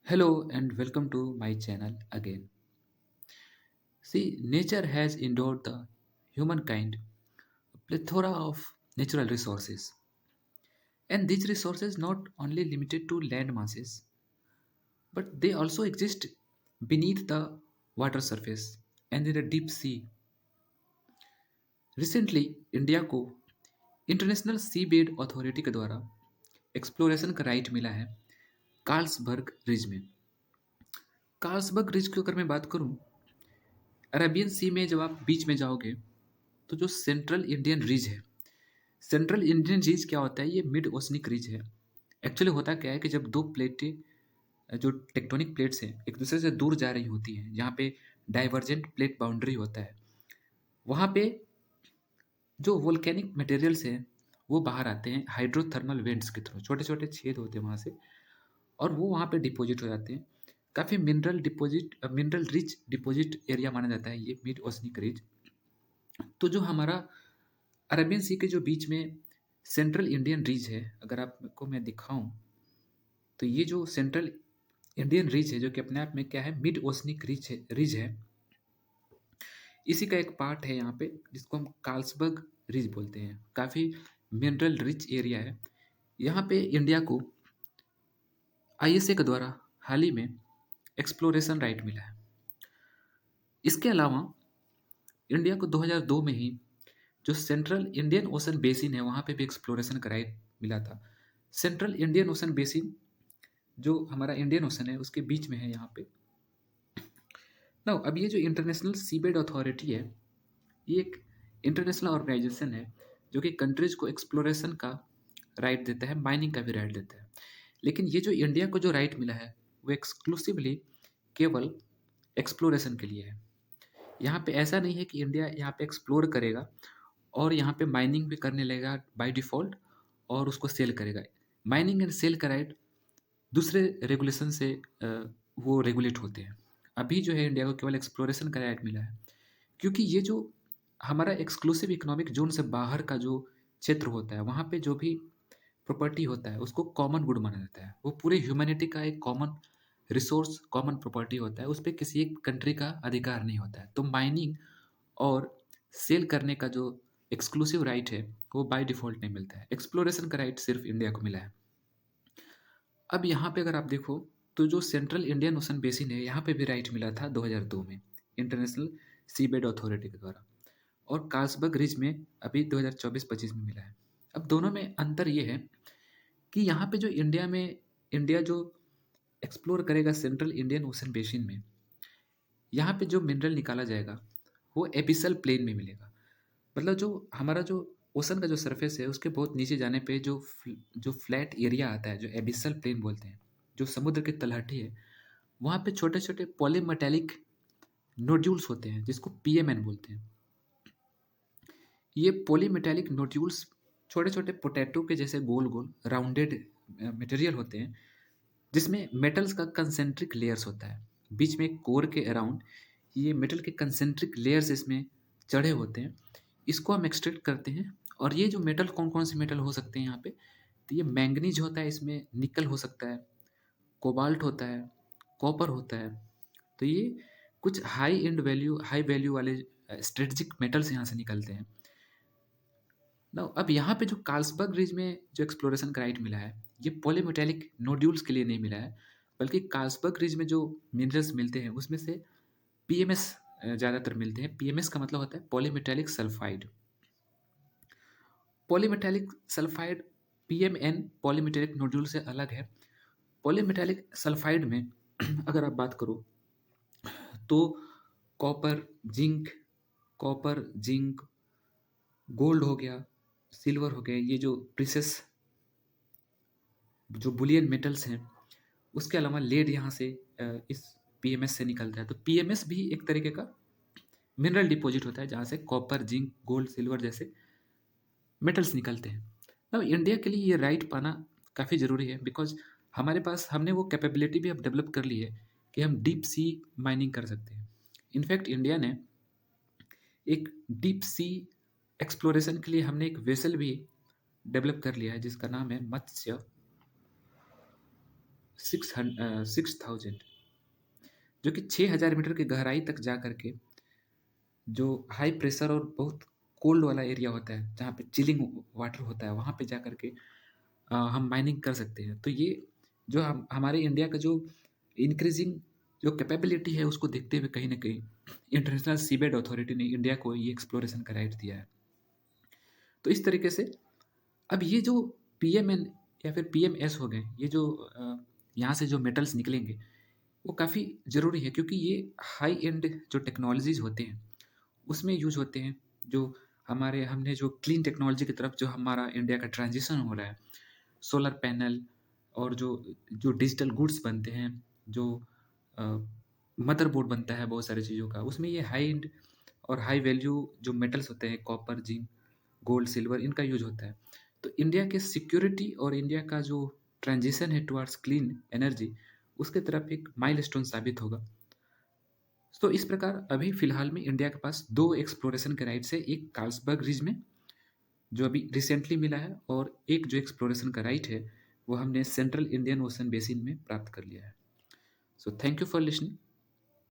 Hello and welcome to my channel again. See, nature has endowed the humankind a plethora of natural resources, and these resources not only limited to land masses, but they also exist beneath the water surface and in the deep sea. Recently, India को international seabed authority के द्वारा exploration का right मिला है Carlsberg ridge में। Carlsberg ridge की अगर मैं बात करूं, अरेबियन सी में जब आप बीच में जाओगे तो जो सेंट्रल इंडियन रिज है, सेंट्रल इंडियन रिज क्या होता है? ये मिड ओशनिक रिज है। एक्चुअली होता क्या है कि जब दो प्लेटें, जो टेक्टोनिक प्लेट्स हैं, एक दूसरे से दूर जा रही होती हैं, जहाँ पे डाइवर्जेंट प्लेट बाउंड्री होता है, वहाँ पे जो वोल्केनिक मटेरियल्स हैं वो बाहर आते हैं हाइड्रोथर्मल वेंट्स के थ्रू। छोटे छोटे छेद होते हैं वहाँ से, और वो वहाँ पे डिपॉजिट हो जाते हैं। काफ़ी मिनरल रिच डिपॉजिट एरिया माना जाता है ये मिड ओशनिक रिज। तो जो हमारा अरेबियन सी के जो बीच में सेंट्रल इंडियन रिज है, अगर आपको मैं दिखाऊं, तो ये जो सेंट्रल इंडियन रिज है, जो कि अपने आप में क्या है, मिड ओशनिक रिज है। इसी का एक पार्ट है यहाँ पे, जिसको हम कार्ल्सबर्ग रिज बोलते हैं। काफ़ी मिनरल रिच एरिया है। यहाँ पे इंडिया को आईएसए के द्वारा हाल ही में एक्सप्लोरेशन राइट मिला है। इसके अलावा इंडिया को 2002 में ही जो सेंट्रल इंडियन ओशन बेसिन है, वहाँ पे भी एक्सप्लोरेशन का राइट मिला था। सेंट्रल इंडियन ओशन बेसिन जो हमारा इंडियन ओशन है उसके बीच में है यहाँ पे। ना अब ये जो इंटरनेशनल सीबेड अथॉरिटी है, ये एक इंटरनेशनल ऑर्गेनाइजेशन है जो कि कंट्रीज को एक्सप्लोरेशन का राइट देता है, माइनिंग का भी राइट देता है। लेकिन ये जो इंडिया को जो राइट मिला है वो एक्सक्लूसिवली केवल एक्सप्लोरेशन के लिए है। यहाँ पे ऐसा नहीं है कि इंडिया यहाँ पे एक्सप्लोर करेगा और यहाँ पे माइनिंग भी करने लगेगा बाय डिफ़ॉल्ट और उसको सेल करेगा। माइनिंग एंड सेल का राइट दूसरे रेगुलेशन से वो रेगुलेट होते हैं। अभी जो है इंडिया को केवल एक्सप्लोरेशन का राइट मिला है, क्योंकि ये जो हमारा एक्सक्लूसिव इकोनॉमिक ज़ोन से बाहर का जो क्षेत्र होता है, वहाँ पे जो भी प्रॉपर्टी होता है उसको कॉमन गुड माना जाता है। वो पूरे ह्यूमैनिटी का एक कॉमन रिसोर्स, कॉमन प्रॉपर्टी होता है। उस पे किसी एक कंट्री का अधिकार नहीं होता है। तो माइनिंग और सेल करने का जो एक्सक्लूसिव राइट है वो बाय डिफ़ॉल्ट नहीं मिलता है। एक्सप्लोरेशन का राइट सिर्फ इंडिया को मिला है। अब यहाँ पे अगर आप देखो, तो जो सेंट्रल इंडियन ओशन बेसिन है, यहाँ पे भी राइट मिला था 2002 में इंटरनेशनल सीबेड अथॉरिटी के द्वारा, और कार्ल्सबर्ग रिज में अभी 2024-25 में मिला है। अब दोनों में अंतर ये है कि यहाँ पे जो इंडिया जो एक्सप्लोर करेगा सेंट्रल इंडियन ओशन बेसिन में, यहाँ पे जो मिनरल निकाला जाएगा वो एबिसल प्लेन में मिलेगा। मतलब जो हमारा जो ओशन का जो सरफेस है उसके बहुत नीचे जाने पे जो फ्लैट एरिया आता है, जो एबिसल प्लेन बोलते हैं, जो समुद्र की तलहटी है, वहाँ पे छोटे छोटे पॉलीमेटेलिक नोड्यूल्स होते हैं जिसको पीएमएन बोलते हैं। ये पॉलीमेटेलिक नोड्यूल्स छोटे छोटे पोटैटो के जैसे गोल गोल राउंडेड मटेरियल होते हैं, जिसमें मेटल्स का कंसेंट्रिक लेयर्स होता है। बीच में एक कोर के अराउंड ये मेटल के कंसेंट्रिक लेयर्स इसमें चढ़े होते हैं। इसको हम एक्सट्रैक्ट करते हैं। और ये जो मेटल, कौन कौन से मेटल हो सकते हैं यहाँ पे, तो ये मैंगनीज होता है, इसमें निकल हो सकता है, कोबाल्ट होता है, कॉपर होता है। तो ये कुछ हाई वैल्यू वाले स्ट्रेटजिक मेटल्स यहाँ से निकलते हैं ना। अब यहाँ पे जो कार्ल्सबर्ग रिज में जो एक्सप्लोरेशन का राइट मिला है, ये पॉलीमेटेलिक नोड्यूल्स के लिए नहीं मिला है, बल्कि कार्ल्सबर्ग रिज में जो मिनरल्स मिलते हैं उसमें से पीएमएस ज़्यादातर मिलते हैं। पीएमएस का मतलब होता है polymetallic sulphide. Polymetallic sulphide PMN polymetallic nodule से अलग है। पॉलीमेटेलिक सल्फाइड में अगर आप बात करो तो copper zinc copper zinc gold हो गया, सिल्वर हो गया, ये जो प्रीसियस जो बुलियन मेटल्स हैं, उसके अलावा लेड यहाँ से इस पीएमएस से निकलता है। तो पीएमएस भी एक तरीके का मिनरल डिपॉजिट होता है जहाँ से कॉपर जिंक गोल्ड सिल्वर जैसे मेटल्स निकलते हैं। अब इंडिया के लिए ये राइट पाना काफ़ी ज़रूरी है, बिकॉज हमारे पास हमने वो कैपेबिलिटी भी अब डेवलप कर ली है कि हम डीप सी माइनिंग कर सकते हैं। इनफैक्ट इंडिया ने एक डीप सी एक्सप्लोरेशन के लिए हमने एक वेसल भी डेवलप कर लिया है जिसका नाम है मत्स्य 6000, जो कि 6000 मीटर की गहराई तक जा करके जो हाई प्रेशर और बहुत कोल्ड वाला एरिया होता है, जहाँ पे चिलिंग वाटर होता है, वहाँ पे जा करके हम माइनिंग कर सकते हैं। तो ये जो हम हमारे इंडिया का जो इंक्रीजिंग जो कैपेबिलिटी है, उसको देखते हुए कहीं न कहीं इंटरनेशनल सीबेड अथॉरिटी ने इंडिया को ये एक्सप्लोरेशन का राइट दिया है। तो इस तरीके से अब ये जो पीएमएन या फिर पीएमएस हो गए, ये जो यहाँ से जो मेटल्स निकलेंगे, वो काफ़ी ज़रूरी है, क्योंकि ये हाई एंड जो टेक्नोलॉजीज़ होते हैं, उसमें यूज़ होते हैं। जो हमारे हमने जो क्लीन टेक्नोलॉजी की तरफ जो हमारा इंडिया का ट्रांजिशन हो रहा है, सोलर पैनल और जो जो डिजिटल गुड्स बनते हैं, जो अ, मदरबोर्ड बनता है बहुत सारी चीज़ों का, उसमें ये हाई एंड और हाई वैल्यू जो मेटल्स होते हैं, कॉपर, जिंक, गोल्ड, सिल्वर, इनका यूज़ होता है। तो इंडिया के सिक्योरिटी और इंडिया का जो ट्रांजिशन है टुवर्ड्स क्लीन एनर्जी, उसके तरफ एक माइलस्टोन साबित होगा। तो इस प्रकार अभी फ़िलहाल में इंडिया के पास 2 एक्सप्लोरेशन के राइट्स है, एक कार्लसबर्ग रिज में, जो अभी रिसेंटली मिला है, और एक जो एक्सप्लोरेशन का राइट है, वो हमने सेंट्रल इंडियन ओशन बेसिन में प्राप्त कर लिया है। So thank you for listening.